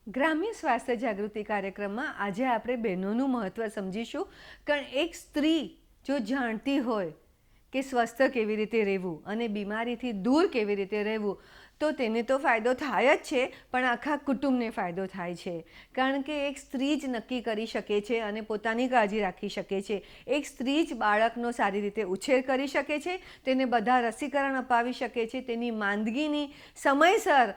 ગ્રામ્ય સ્વાસ્થ્ય જાગૃતિ કાર્યક્રમમાં આજે આપણે બહેનોનું મહત્ત્વ સમજીશું. કારણ એક સ્ત્રી જો જાણતી હોય કે સ્વસ્થ કેવી રીતે રહેવું અને બીમારીથી દૂર કેવી રીતે રહેવું, તો તેને તો ફાયદો થાય જ છે, પણ આખા કુટુંબને ફાયદો થાય છે. કારણ કે એક સ્ત્રી જ નક્કી કરી શકે છે અને પોતાની કાળજી રાખી શકે છે. એક સ્ત્રી જ બાળકનો સારી રીતે ઉછેર કરી શકે છે, તેને બધા રસીકરણ અપાવી શકે છે, તેની માંદગીની સમયસર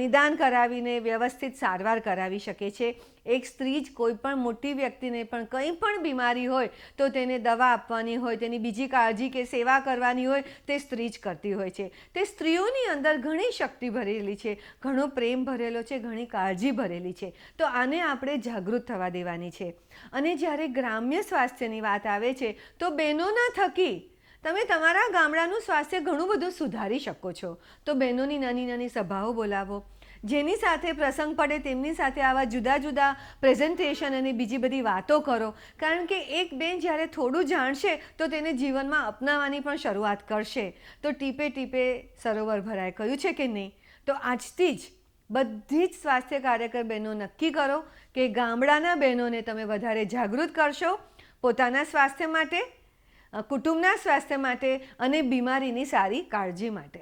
નિદાન કરાવીને વ્યવસ્થિત સારવાર કરાવી શકે છે. એક સ્ત્રી જ કોઈ પણ મોટી વ્યક્તિને પણ કંઈ પણ બીમારી હોય તો તેને દવા આપવાની હોય, તેની બીજી કાળજી કે સેવા કરવાની હોય, તે સ્ત્રી જ કરતી હોય છે. તે સ્ત્રીઓની અંદર ઘણી શક્તિ ભરેલી છે, ઘણો પ્રેમ ભરેલો છે, ઘણી કાળજી ભરેલી છે. તો આને આપણે જાગૃત થવા દેવાની છે. અને જ્યારે ગ્રામ્ય સ્વાસ્થ્યની વાત આવે છે તો બહેનોના થકી તમે તમારા ગામડાનું સ્વાસ્થ્ય ઘણું બધું સુધારી શકો છો. તો બહેનોની નાની નાની સભાઓ બોલાવો, જેની સાથે પ્રસંગ પડે તેમની સાથે આવા જુદા જુદા પ્રેઝન્ટેશન અને બીજી બધી વાતો કરો. કારણ કે એક બેન જ્યારે થોડું જાણશે તો તેને જીવનમાં અપનાવવાની પણ શરૂઆત કરશે. તો ટીપે ટીપે સરોવર ભરાય, કહ્યું છે કે નહીં? તો આજથી જ બધી જ સ્વાસ્થ્ય કાર્યકર બહેનો નક્કી કરો કે ગામડાના બહેનોને તમે વધારે જાગૃત કરશો પોતાના સ્વાસ્થ્ય માટે, કુટુંબના સ્વાસ્થ્ય માટે અને બીમારીની સારી કાળજી માટે.